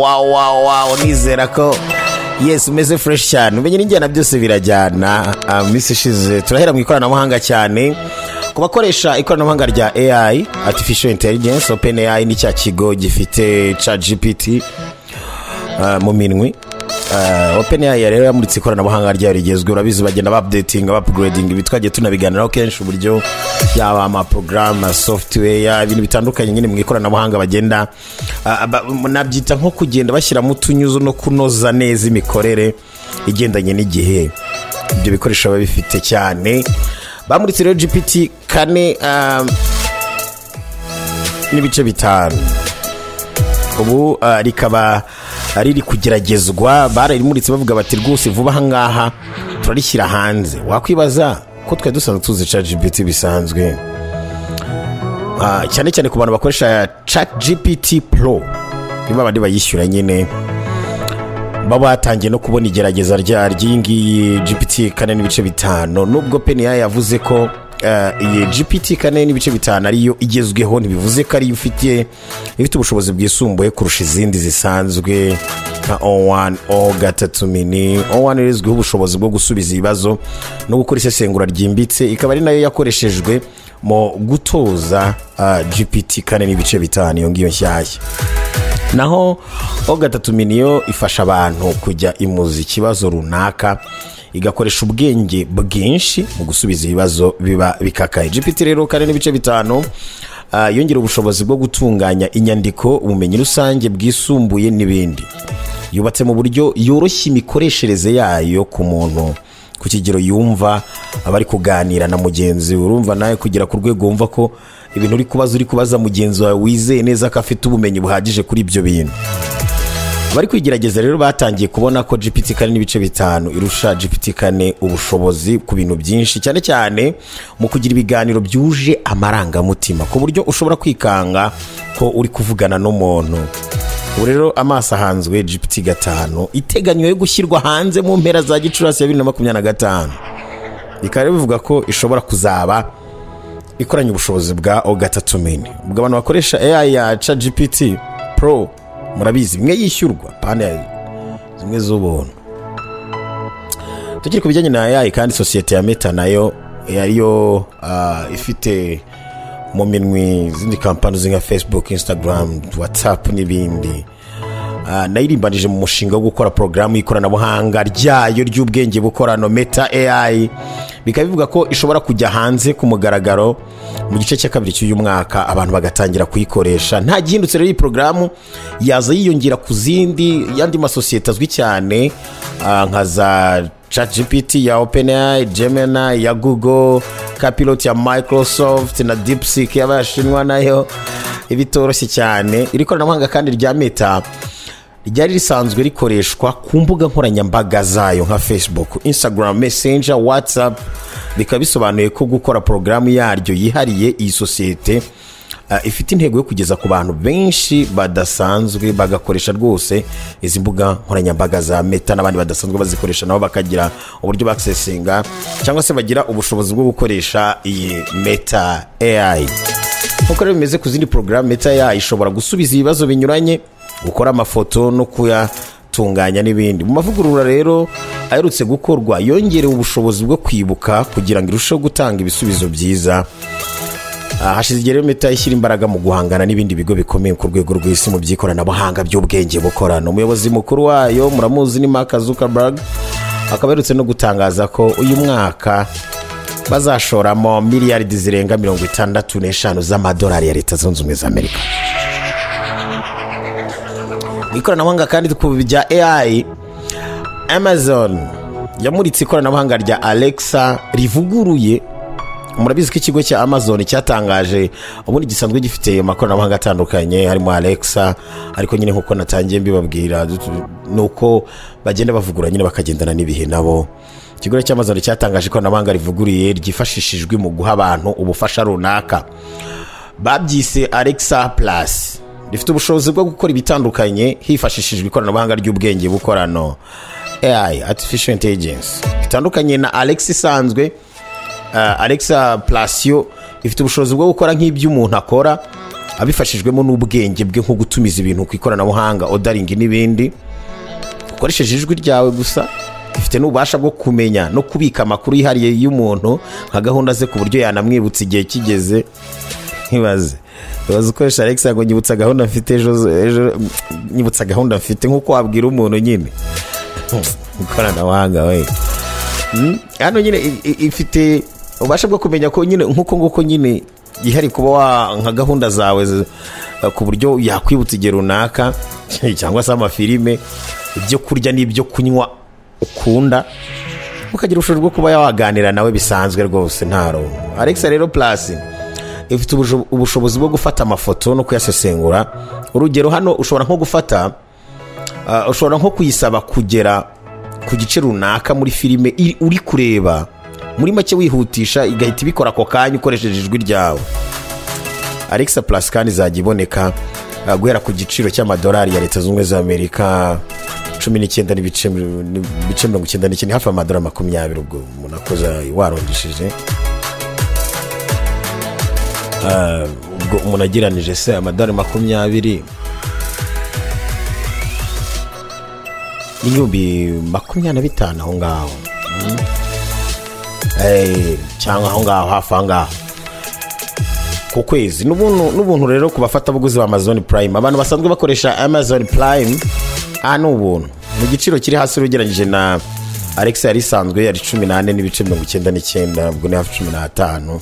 wow nizera ko yes umeze fresh cyane umenye n'injyana byose birajyana misi ishize turahera mu ikoranabuhanga cyane ku bakoresha ikoranabuhanga rya AI artificial intelligence. OpenAI ni cya kigo gifite ChatGPT mu minwe. OpenAI rero yamuritse ikoranabuhanga ryayo rigezweho, urabizi bagenda updating upgrading bitwagiye tunabiganiraho kenshi uburyo yaba ama program software ibintu bitandukanye nyine mu ikoranabuhanga bagenda nabyita nko kugenda bashyira mu tunyuzo no kunoza neza imikorere igendanye n'igihe. Ibyo bikoresho babifite cyane. Bamuritse rero GPT 4 n'ibice bitanu. Ubu rikaba riri kugeragezwa, bararimuritse bavuga bati rwose vuba hangaha turarishyira hanze. Wakwibaza ko twe dusanzwe tuzi ChatGPT bisanzwe, cyane cyane ku bantu bakoresha ChatGPT Pro niba bandi bayishyura nyine baba batangiye no kubona igerageza ry'ingiyi GPT 4 n'ibice bitanu. Nubwo OpenAI yavuze ko iyi GPT 4 n'ibice bitanu ariyo igezweho, ntibivuze ko ari ifite ubushobozi bwisumbuye kurusha izindi zisanzwe nka O1 O3 mini. O1 izwiho ubushobozi bwo gusubiza ibibazo no gukora isesengura ryimbitse, ikaba ari nayo yakoreshejwe mu gutoza GPT 4 n'ibice bitanu iyo ngiyo nshyashya. Naho O3 mini yo ifasha abantu kujya imuzi ikibazo runaka, igakoresha ubwenge bwinshi mu gusubiza ibibazo biba bikakaye. GPT rero 4 n'ibice bitanu yongera ubushobozi bwo gutunganya inyandiko, ubumenyi rusange bwisumbuye n'ibindi. Yubatse mu buryo yoroshya imikoreshereze yayo ku muntu ku kigero yumva abari kuganira na mugenzi. Urumva nawe kugira ku rwego wumva ko ibintu uri kubaza mugenzi wawe wizeye neza ko afite ubumenyi buhagije kuri ibyo bintu. Abari kwigerageza rero batangiye kubona ko GPT 4 n'ibice bitanu irusha GPT 4 ubushobozi ku bintu byinshi, cyane cyane mu kugira ibiganiro byuje amarangamutima ku buryo ushobora kwikanga ko uri kuvugana n'umuntu. Ubu rero amaso ahanzwe GPT 5 iteganywe gushyirwa hanze mu mpera za Gicurasi ya 2025. Bikaba bivuga ko ishobora kuzaba ikoranye ubushobozi bwa O3 mini. Ubwo abantu bakoresha AI ya ChatGPT Pro murabizi bimwe yishyurwa pane zimwe z'ubuntu. Tukiri ku bijyanye na AI kandi sosiyete ya Meta nayo yariyo ifite mu minwe zindi kampani nka Facebook, Instagram, WhatsApp n'ibindi. Nayirimbanije mu mushinga wo gukora porogaramu y'ikoranabuhanga ryayo ry'ubwenge bukorano Meta AI. Bikaba bivuga ko ishobora kujya hanze ku mugaragaro mu gice cya kabiri cy'uyu mwaka, abantu bagatangira kuyikoresha. Nta gihindutse rero iyi porogaramu yaza yiyongera ku zindi yandi masosiyete azwi cyane nka za ChatGPT ya OpenAI, Gemini ya Google, Copilot ya Microsoft na DeepSeek y'Abashinwa nayo ibitoroshye cyane. Iri koranabuhanga kandi rya Meta ryari risanzwe rikoreshwa ku mbuga nkoranyambaga zayo nka Facebook, Instagram, Messenger, WhatsApp. Bikaba bisobanuye ko gukora porogaramu yaryo yihariye iyi sosiyete ifite intego yo kugeza ku bantu benshi badasanzwe bagakoresha rwose izi mbuga nkoranyambaga za Meta, n'abandi badasanzwe bazikoresha nabo bakagira uburyo baccessinga cyangwa se bagira ubushobozi bwo gukoresha iyi Meta AI. Nkuko rero bimeze ku zindi porogaramu, Meta AI ishobora gusubiza ibibazo binyuranye, gukora amafoto no kuyatunganya n'ibindi. Mu mavugurura rero aherutse gukorwa yongerewe ubushobozi bwo kwibuka kugira ngo irusheho gutanga ibisubizo byiza. Hashize igihe rero Meta ishyira imbaraga mu guhangana n'ibindi bigo bikomeye ku rwego rw'isi mu by'ikoranabuhanga by'ubwenge bukorano. Umuyobozi mukuru wayo muramuzi ni Mark Zuckerberg, akaba aherutse no gutangaza ko uyu mwaka bazashoramo miliyaridi zirenga 65 z'amadolari ya Leta Zunze Ubumwe za Amerika. Ikoranabuhanga kandi ku bya AI, Amazon yamuritse ikoranabuhanga rya Alexa rivuguruye. Murabizi ko ikigo cya Amazon cyatangaje ubundi gisanzwe gifite amakoranabuhanga atandukanye harimo Alexa, ariko nyine nkuko natangiye mbibabwira nuko bagenda bavugura nyine bakagendana n'ibihe nabo. Ikigo cya Amazon cyatangaje ikoranabuhanga rivuguriye ryifashishijwe mu guha abantu ubufasha runaka. Babyise Alexa Plus. Rifite ubushobozi bwo gukora ibitandukanye hifashishijwe ikoranabuhanga ry'ubwenge bukorano AI artificial intelligence. Bitandukanye na Alexa isanzwe, Alexa Plus yo ifite ubushobozi bwo gukora nk'ibyo umuntu akora abifashijwemo n'ubwenge bwe nko gutumiza ibintu ku ikoranabuhanga, ordering n'ibindi. Ukoresheje ijwi ryawe gusa, ifite n'ububasha bwo kumenya no kubika amakuru yihariye y'umuntu nka gahunda ze ku buryo yanamwibutsa igihe kigeze. Nkibaze ukoresha Alexa ngo nyibutsa gahunda mfite ejo nyibutsa gahunda mfite nkuko wabwira umuntu nyine ikoranabuhanga we. Hano nyine ifite ubasha bwo kumenya ko nyine nkuko nyine yihari kuba nka gahunda zawe ku buryo yakwibutsa igihe runaka cyangwa se amafilime, ibyo kurya n'ibyo kunywa ukunda, ukagira ubushobozi bwo kuba yawaganira nawe bisanzwe rwose nta rongo. Alexa rero Plus ifite ubushobozi bwo gufata amafoto no kuyasesengura. Urugero hano ushobora nko gufata ushobora nko kuyisaba kugera ku gice runaka muri filime uri kureba, muri make wihutisha igahita ibikora ako kanya ukoresheje ijwi ryawe. Alexa Plus kandi izajya iboneka guhera ku giciro cy'amadolari ya Leta Zunze Ubumwe za Amerika 19 n'ibice 99, hafi amadolari 20. Ubwo umuntu akoza warondishije ubwo umuntu agiranije se amadolari 20 n'ibihumbi 25 aho ngaho, cyangwa aho ngaho hafi aho ngaho ku kwezi. N'ubuntu rero ku bafatabuguzi ba Amazon Prime, abantu basanzwe bakoresha Amazon Prime n'ubuntu mu giciro kiri hasi ugereranyije na Alexa yari isanzwe yari 18 n'ibice 99, ubwo ni hafi 15.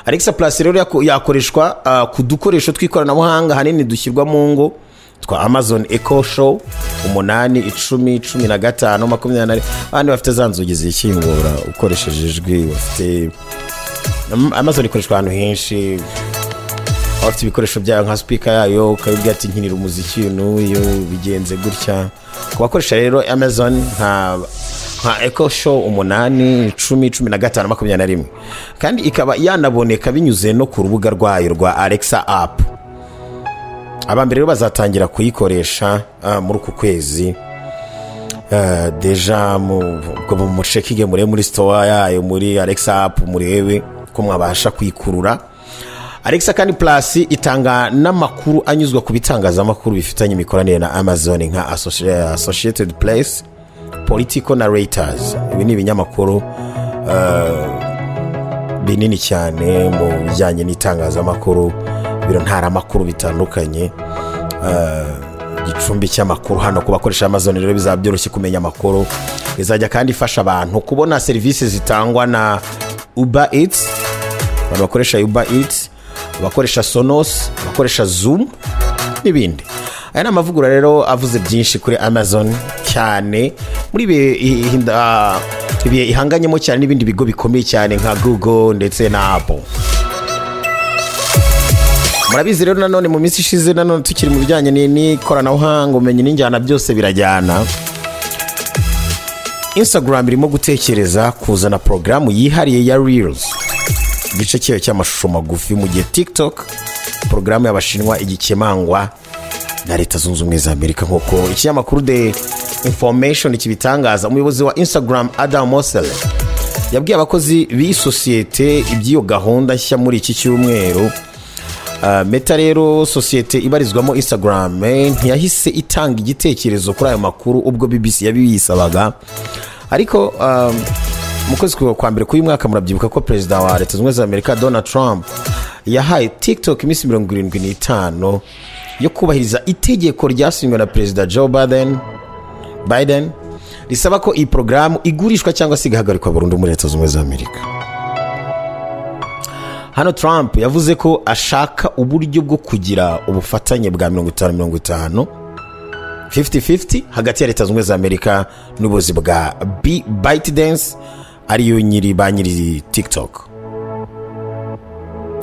Alexa Plus rero yakoreshwa ku dukoresho tw'ikoranabuhanga hanini dushyirwa mu ngo twa Amazon Echo Show 8, 10, 15, 20. Abandi bafite za nzugi zikingura ukoresheje ijwi. Bafite Amazon ikoreshwa ahantu henshi, bafite ibikoresho byayo nka speaker yayo, ukabibwira ati nkinira umuziki n'uyu bigenze gutya. Kubakoresha rero Amazon nka Echo Show 8, 10, 15, 21, kandi ikaba yanaboneka binyuze no ku rubuga rwayo rwa Alexa app. Abambere rero bazatangira kuyikoresha muri uku kwezi. Deja mu checking muri store yayo muri Alexa app murebe ko mwabasha kuyikurura. Alexa kandi Plus itanga n'amakuru anyuzwa ku bitangazamakuru bifitanye imikoranire na Amazon nka Associated Press, Political Narrators. Ibi ni ibinyamakuru binini cyane mu bijyanye n'itangazamakuru, biro ntara makuru bitandukanye. Gicumbi cy'amakuru hano ku bakoresha Amazon rero bizaba byoroshye kumenya amakuru. Bizajya kandi ifasha abantu kubona services zitangwa na Uber Eats, abantu bakoresha Uber Eats, bakoresha Sonos, bakoresha Zoom n'ibindi. Aya ni amavugurura rero avuze byinshi kuri Amazon cyane muri ibi ihanganyemo cyane n'ibindi bigo bikomeye cyane nka Google ndetse na Apple. Murabizi rero nanone mu minsi ishize nanone tukiri mu bijyanye n'ikoranabuhanga, umenye n'injyana byose birajyana. Instagram irimo gutekereza kuzana programu yihariye ya Reels, igice cyayo cy'amashusho magufi, mu gihe TikTok programu y'abashinwa igikemangwa na Leta Zunze Ubumwe za Amerika. Nk'uko ikinyamakuru The Information kibitangaza, umuyobozi wa Instagram Adam Mosseri yabwiye abakozi b'iyi sosiyete iby'iyo gahunda nshya muri iki cyumweru. Meta rero sosiyete ibarizwamo Instagram ntiyahise itanga igitekerezo kuri ayo makuru ubwo BBC yabiyisabaga, ariko mu kwezi kwa mbere k'uyu mwaka murabyibuka ko perezida wa Leta Zunze Ubumwe za Amerika Donald Trump yahaye TikTok iminsi 75 yo kubahiriza itegeko ryasinywe na perezida Joe Biden risaba ko iyi programu igurishwa cyangwa se igahagarikwa burundu muri Leta Zunze Ubumwe za Amerika. Hano Trump yavuze ko ashaka uburyo bwo kugira ubufatanye bwa 50-50 50-50 hagati ya Leta Zunze Ubumwe za Amerika n'ubuyobozi bwa ByteDance ariyo nyiri TikTok.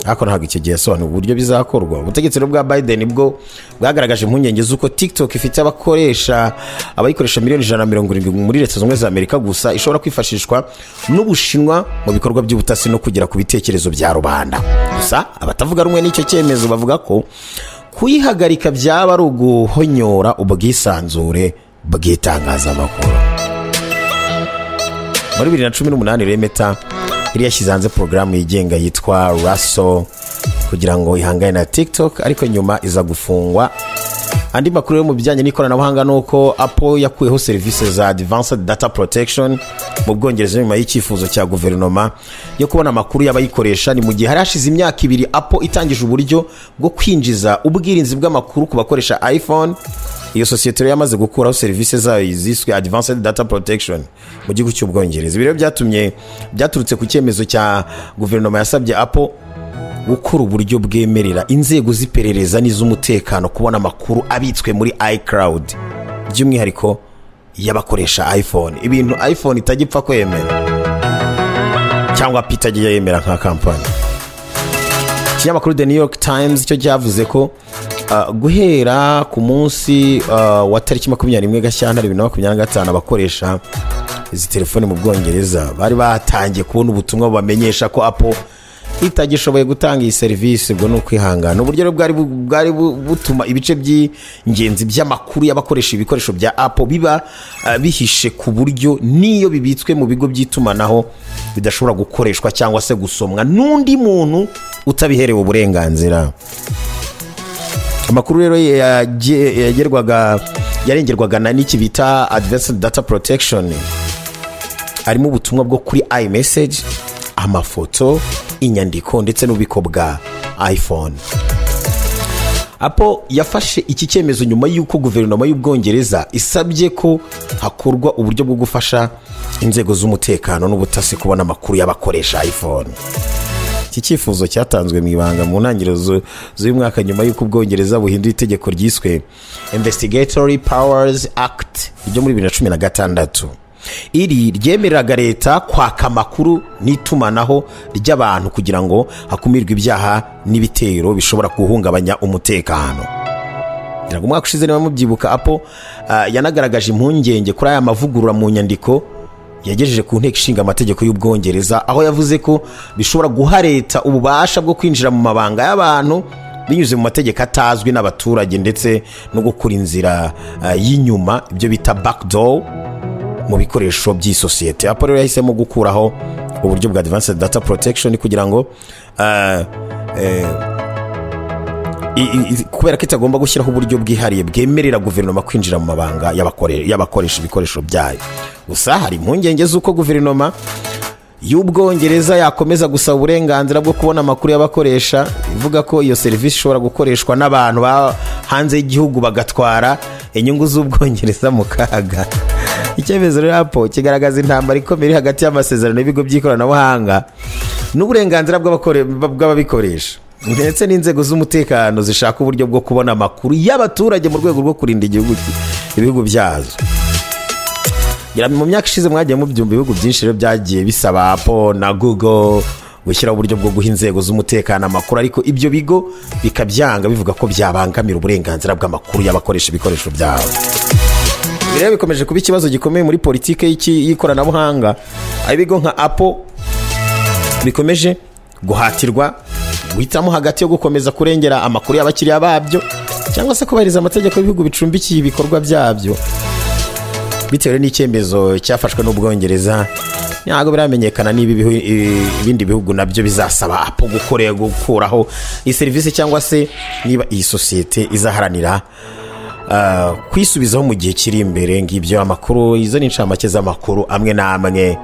Ako ntabwo icyo gihe yasobanura uburyo bizakorwa. Ubutegetsi bwa Biden bwo bwagaragaje impungenge z'uko TikTok ifite abayikoresha miliyoni 170 muri Leta Zunze Ubumwe za Amerika gusa, ishobora kwifashishwa n'Ubushinwa mu bikorwa by'ubutasi no kugera ku bitekerezo bya rubanda. Gusa abatavuga rumwe n'icyo cyemezo bavuga ko kuyihagarika byaba ari uguhonyora ubwisanzure bw'itangazamakuru. Muri 2018 Meta iri yashyize hanze programu yigenga yitwa Russell kugira ngo ihangane na TikTok, ariko nyuma iza gufungwa. Andi makuru yo mu bijyanye n'ikoranabuhanga nuko Apple yakuyeho serivisi za Advanced Data Protection mu Bwongereza nyuma y'icyifuzo cya guverinoma yo kubona amakuru y'abayikoresha. Ni mu gihe hari hashize imyaka 2 Apple itangije uburyo bwo kwinjiza ubwirinzi bw'amakuru ku bakoresha iPhone. Iyo sosiyete yamaze gukuraho serivisi zayo ziswe Advanced Data Protection mu gihugu cy'Ubwongereza. Ibiro byaturutse ku cyemezo cya guverinoma yasabye Apple gukora uburyo bwemerera inzego z'iperereza n'iz'umutekano kubona amakuru abitswe muri iCloud, by'umwihariko y'abakoresha iPhone, ibintu iPhone itagipfa kwemera cyangwa Peter yemera nka kampani. Ikinyamakuru The New York Times cyo cyavuze ko guhera ku munsi wa tariki 21 Gashyantare 2025 abakoresha izi telefone mu Bwongereza bari batangiye kubona ubutumwa bubamenyesha ko Apple itagishoboye gutanga iyi serivisi. Ubwo no kwihangana uburyo bwari butuma ibice by'ingenzi by'amakuru y'abakoresha ibikoresho bya Apple biba bihishe ku buryo niyo bibitswe mu bigo by'itumanaho bidashobora gukoreshwa cyangwa se gusomwa n'undi muntu utabiherewe uburenganzira. Amakuru rero yarengerwaga na n'iki bita Advanced Data Protection harimo ubutumwa bwo kuri iMessage, amafoto, inyandiko ndetse n'ububiko bwa iPhone. Apple yafashe iki cyemezo nyuma y'uko guverinoma y'Ubwongereza isabye ko hakorwa uburyo bwo gufasha inzego z'umutekano n'ubutasi kubona amakuru y'abakoresha iPhone. Iki cyifuzo cyatanzwe mu ibanga mu ntangiriro z'uyu mwaka nyuma y'uko Ubwongereza buhinduye itegeko ryiswe Investigatory Powers Act ryo muri 2016. Iri ryemereraga leta kwaka amakuru n'itumanaho ry'abantu kugira ngo hakumirwe ibyaha n'ibitero bishobora guhungabanya umutekano. Ngira umwaka ushize niba mubyibuka Apple yanagaragaje impungenge kuri aya mavugurura mu nyandiko yagejeje ku nteko ishinga amategeko y'Ubwongereza, aho yavuze ko bishobora guha leta ububasha bwo kwinjira mu mabanga y'abantu binyuze mu mategeko atazwi n'abaturage ndetse no gukura inzira y'inyuma, ibyo bita backdoor mu bikoresho by'isosiyete. Apple rero yahisemo gukuraho uburyo bwa Advanced Data Protection kugira ngo kubera ko itagomba gushyiraho uburyo bwihariye bwemerera guverinoma kwinjira mu mabanga y'abakoresha ibikoresho byayo. Gusa hari impungenge z'uko guverinoma y'Ubwongereza yakomeza gusaba uburenganzira bwo kubona amakuru y'abakoresha, ivuga ko iyo serivisi ishobora gukoreshwa n'abantu hanze y'igihugu bagatwara inyungu z'Ubwongereza mu kaga. Icyemezo rero Apple kigaragaza intambara ikomeye hagati y'amasezerano y'ibigo by'ikoranabuhanga n'uburenganzira bw'ababikoresha ndetse n'inzego z'umutekano zishaka uburyo bwo kubona amakuru y'abaturage mu rwego rwo kurinda ibihugu byazo. Mu myaka ishize mwagiye mubyumva ibihugu byinshi rero byagiye bisaba Apple na Google gushyiraho uburyo bwo guha inzego z'umutekano amakuru, ariko ibyo bigo bikabyanga bivuga ko byabangamira uburenganzira bw'amakuru y'abakoresha ibikoresho byabo. Rero bikomeje kuba ikibazo gikomeye muri politike y'ikoranabuhanga, aho ibigo nka Apple bikomeje guhatirwa guhitamo hagati yo gukomeza kurengera amakuru y'abakiriya babyo cyangwa se kubahiriza amategeko y'ibihugu bicumbikiye ibikorwa byabyo. Bitewe n'icyemezo cyafashwe n'Ubwongereza, ntabwo biramenyekana niba ibindi bihugu nabyo bizasaba Apple gukuraho iyi serivisi cyangwa se niba iyi sosiyete izaharanira kwisubizaho mu gihe kiri imbere. Ngibyo amakuru, izo ni incamake z'amakuru amwe n'amwe.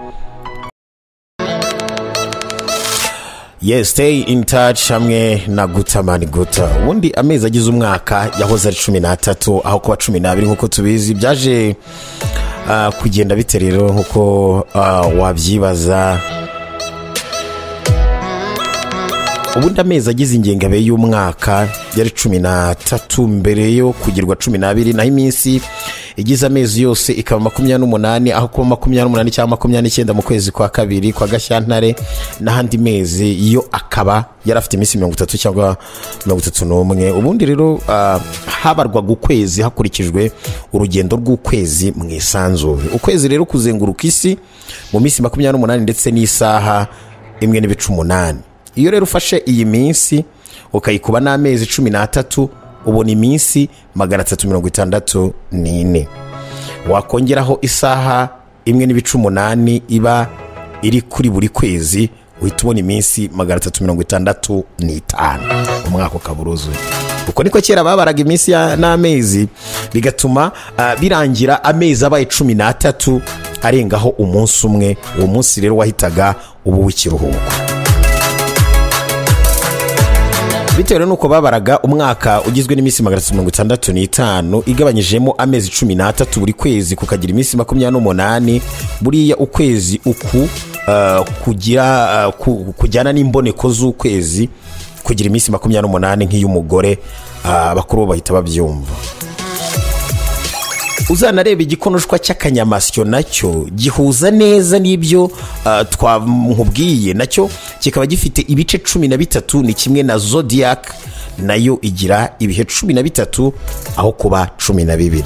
Yes, stay in touch hamwe na Gutamani Guta. Ubundi amezi agize umwaka yahoze ari 13 aho kuba 12 nkuko tubizi. Byaje kugenda bite rero nkuko wabyibaza. Ubundi amezi agize ingengabe y'umwaka yari 13 mbere yo kugirwa 12, naho iminsi igize amezi yose ikaba 28, aho kuba 28 cyangwa 29 mu kwezi kwa kabiri kwa Gashyantare, n'ahandi mezi yo akaba yarafite iminsi 30 cyangwa 31. Ubundi rero habarwa ukwezi hakurikijwe urugendo rw'ukwezi mu isanzure. Ukwezi rero kuzenguruka isi mu minsi 28 ndetse n'isaha 1:8. Iyo rero ufashe iyi minsi ukayikuba n'amezi 13 ubona iminsi 364. Wakongeraho isaha 1:8 iba iri kuri buri kwezi, uhita ubona iminsi 365 umwaka ukaba uruzuye. uko niko kera babaraga iminsi n'amezi, bigatuma birangira amezi abaye 13 arengaho umunsi umwe. uwo munsi rero wahitaga ubu w'ikiruhuko. bitewe nuko babaraga umwaka ugizwe n'iminsi 365 igabanyijemo amezi 13 buri kwezi kukagira iminsi 28. buriya ukwezi uku kujyana n'imboneko z'ukwezi kugira iminsi 28 nk'iy'umugore, abakuru bahita babyumva. uzanareba igikonoshwa cy'akanyamasyo nacyo gihuza neza n'ibyo twamubwiye, nacyo kikaba gifite ibice 13. ni kimwe na zodiac nayo igira ibihe 13 aho kuba 12.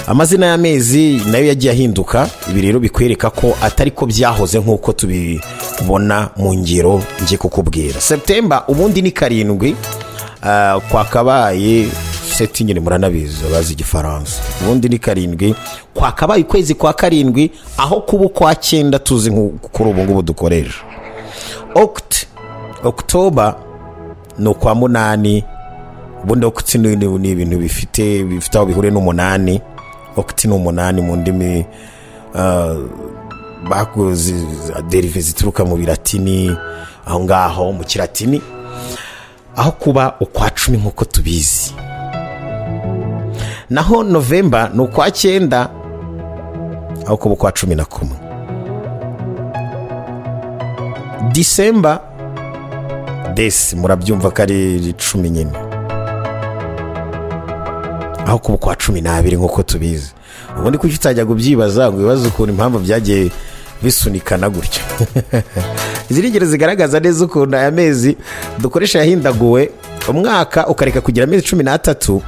amazina y'amezi nayo yagiye ahinduka. ibi rero bikwereka ko atari ko byahoze nk'uko tubibona mu ngero ngiye kukubwira. September ubundi ni 7, kwakabaye seti nyine muranabizi abazi igifaransa. ubundi ni 7, kwakabaye ukwezi kwa 7 aho kuba kwa 9 tuzi kuri ubu ngubu dukoresha. October no kwa 8. ubundi Oct ni ibintu bifite aho bihure n'umunani. Oct ni 8 mu ndimi bakoze derive zituruka mu bilatini, aho ngaho mu kilatini, aho kuba ukwa 10 nk'uko tubizi. naho November no kwa 9 aho kuba kwa 11. December murabyumva ko ari 10 nyine, aho kuba kwa 12 nk'uko tubizi. ubundi kuki utajya kubyibaza ngo ibibazo ukuntu impamvu byagiye bisunikana gutya. izi ngero zigaragaza neza ukuntu aya mezi dukoresha yahindaguwe. umwaka ukareka kugira amezi 13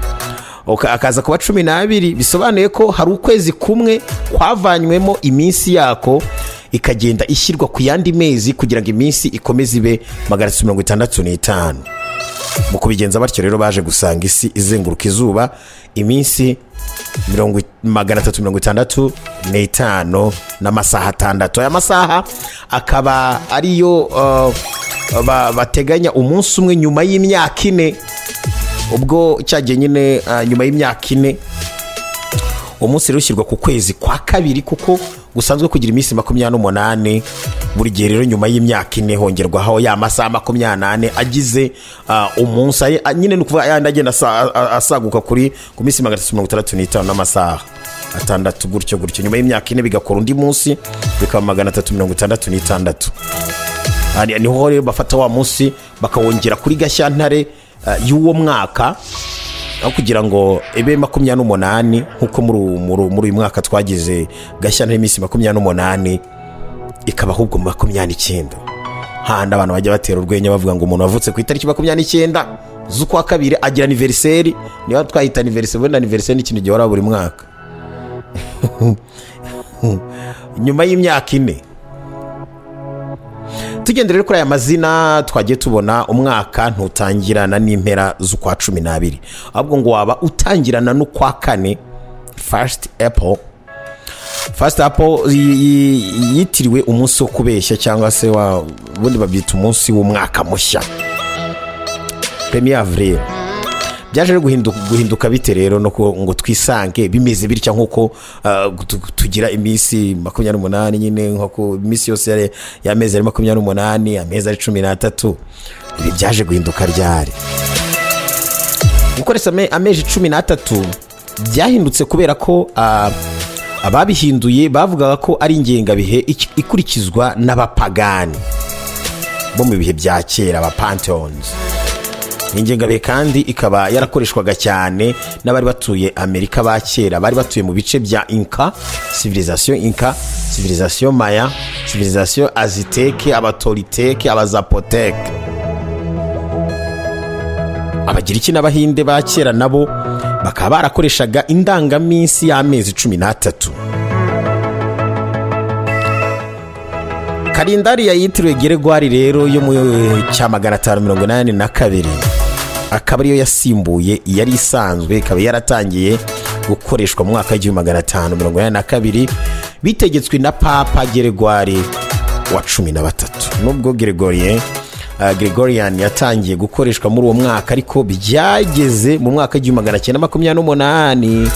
akaza kuba 12, bisobanuye ko hari ukwezi kumwe kwavanywemo iminsi yako ikagenda ishyirwa ku yandi mezi kugira ngo iminsi ikomeze ibe 365. mu kubigenza batyo rero baje gusanga isi izenguruka izuba iminsi 365 n'amasaha 6. aya masaha akaba ariyo bateganya umunsi umwe nyuma y'imyaka 4. ubwo cyagiye nyine nyuma y'imyaka 4 umunsi rero ushyirwa ku kwezi kwa 2 kuko gusanzwe kugira iminsi 28. buri gihe rero nyuma y'imyaka 4 hongerwaho ya masaha 28 agize umunsi. nyine nukuvuga yandi agenda asaguka kuri ku minsi 365 n'amasaha 6 gutyo. nyuma y'imyaka 4 bigakora undi munsi bikaba 366. niho rero bafata wa munsi bakawongera kuri Gashyantare y'uwo mwaka, aho kugira ngo ebe 28 nkuko muri uyu mwaka twagize Gashyantare iminsi 28 ikaba ahubwo 29. handi abantu bajya batera urwenya bavuga ngo umuntu wavutse ku itariki 29 z'ukwa 2 agira anniversaire. niyo twahita anniversaire. wenda anniversaire ni ikintu gihora buri mwaka nyuma y'imyaka 4. tugendere kuri aya mazina twagiye tubona umwaka ntutangirana n'impera z'ukwa 12, ahubwo ngo waba utangirana n'ukwa 4. First April yitiriwe umunsi wo kubeshya cyangwa se ubundi babyita umunsi w'umwaka mushya. Premier Avril byaje guhinduka bite rero no ngo twisange bimeze bitya nk'uko tugira iminsi 28 nyine nk'uko iminsi yose y'amezi 28 amezi 13. ibi byaje guhinduka ryari? gukoresha amezi 13 byahindutse kubera ko ababihinduye bavugaga ko ari ingengabihe ikurikizwa n'abapagani bo mu bihe bya kera, aba pantheons. ingengabihe kandi ikaba yarakoreshwaga cyane n'abari batuye Amerika ba kera, bari batuye mu bice bya Inca, civilisation Maya, civilisation Aztec, abatoliteke, abazapoteke. abagiriki n'abahinde ba kera nabo bakaba barakoreshaga indangaminsi y'amezi 13. kalendari yitiriwe Geregwari rero yo mu cya 582 akaba ariyo yasimbuye yari isanzwe, ikaba yaratangiye gukoreshwa mu mwaka wa 1582 bitegetswe na Papa Geregwari wa 13. Nubwo Gregorian yatangiye gukoreshwa muri uwo mwaka, ariko byageze mu mwaka w'1928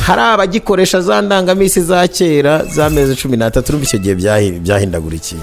hari abagikoresha za ndangamisi za kera z'amezi 13. Urumva icyo gihe byahindagurikiye.